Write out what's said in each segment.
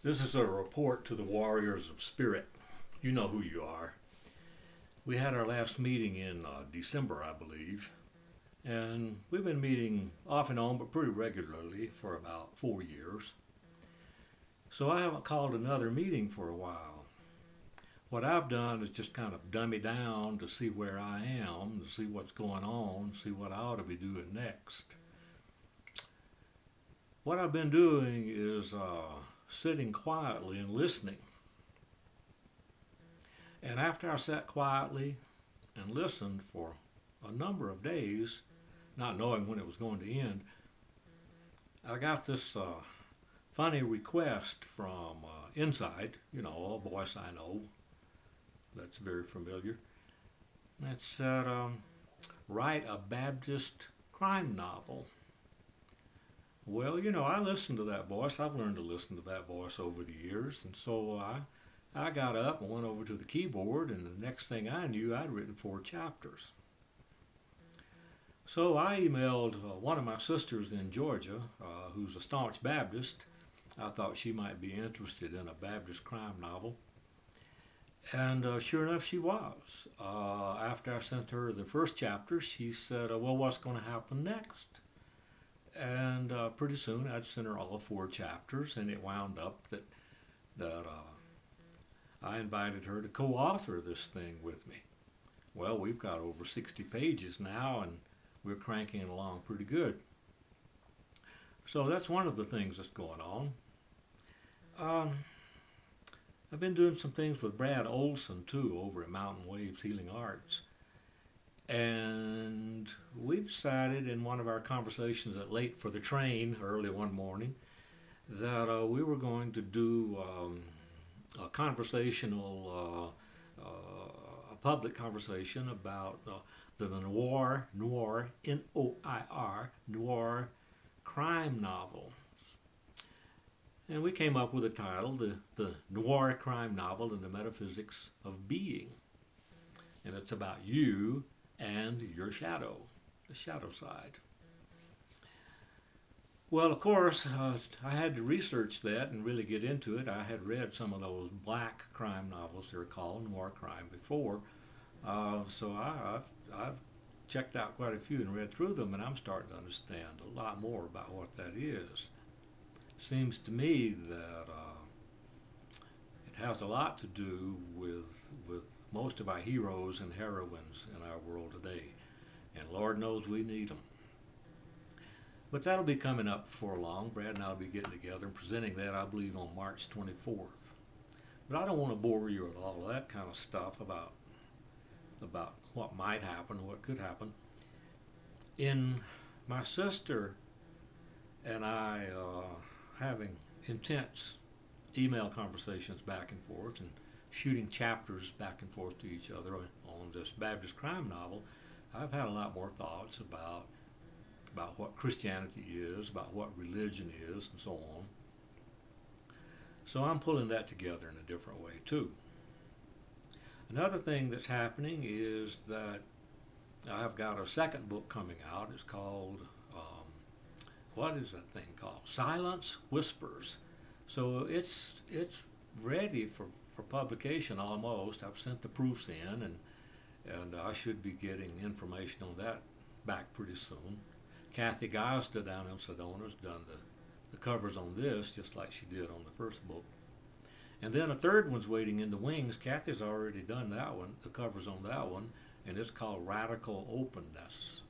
This is a report to the Warriors of Spirit. You know who you are. We had our last meeting in December, I believe, and we've been meeting off and on, but pretty regularly for about 4 years. So I haven't called another meeting for a while. What I've done is just kind of dummy down to see where I am, to see what's going on, see what I ought to be doing next. What I've been doing is sitting quietly and listening. And after I sat quietly and listened for a number of days, not knowing when it was going to end, I got this funny request from Inside, you know, a voice I know that's very familiar. That said, write a Baptist crime novel. Well, you know, I listened to that voice. I've learned to listen to that voice over the years. And so I got up and went over to the keyboard, and the next thing I knew, I'd written 4 chapters. So I emailed one of my sisters in Georgia, who's a staunch Baptist. I thought she might be interested in a Baptist crime novel. And sure enough, she was. After I sent her the first chapter, she said, well, what's going to happen next? And pretty soon I'd sent her all 4 chapters, and it wound up that I invited her to co-author this thing with me. Well, we've got over 60 pages now, and we're cranking it along pretty good. So that's one of the things that's going on. I've been doing some things with Brad Olson, too, over at Mountain Waves Healing Arts. And we decided in one of our conversations at Late for the Train early one morning that we were going to do a conversational, a public conversation about the noir, N-O-I-R, noir crime novel. And we came up with a title, the Noir Crime Novel and the Metaphysics of Being. And it's about you and your shadow, the shadow side. Well, of course, I had to research that and really get into it. I had read some of those black crime novels, they're called, noir crime, before. So I've checked out quite a few and read through them, and I'm starting to understand a lot more about what that is. Seems to me that it has a lot to do with most of our heroes and heroines in our world today. And Lord knows we need them. But that'll be coming up before long. Brad and I will be getting together and presenting that, I believe, on March 24th. But I don't want to bore you with all of that kind of stuff about what might happen, what could happen. In my sister and I having intense email conversations back and forth and shooting chapters back and forth to each other on this Baptist crime novel, I've had a lot more thoughts about what Christianity is, about what religion is, and so on. So I'm pulling that together in a different way too. Another thing that's happening is that I've got a second book coming out. It's called, what is that thing called? Silence Whispers. So it's ready for publication almost. I've sent the proofs in, and I should be getting information on that back pretty soon. Kathy Gazda down in Sedona has done the covers on this, just like she did on the first book. And then a third one's waiting in the wings. Kathy's already done that one, the covers on that one, and it's called Radical Openness.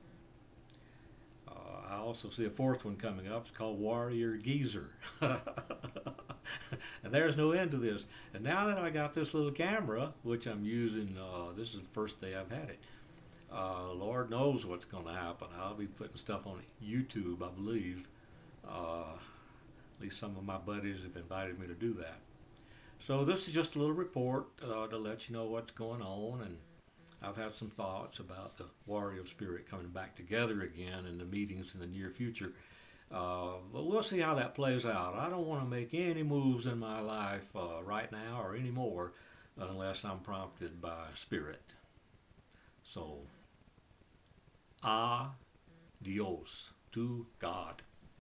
I also see a fourth one coming up. It's called Warrior Geezer. And there's no end to this. And now that I got this little camera, which I'm using, this is the first day I've had it. Lord knows what's going to happen. I'll be putting stuff on YouTube, I believe. At least some of my buddies have invited me to do that. So this is just a little report to let you know what's going on, and I've had some thoughts about the Warrior of Spirit coming back together again in the meetings in the near future. But we'll see how that plays out. I don't want to make any moves in my life right now or anymore unless I'm prompted by Spirit. So, adios to God.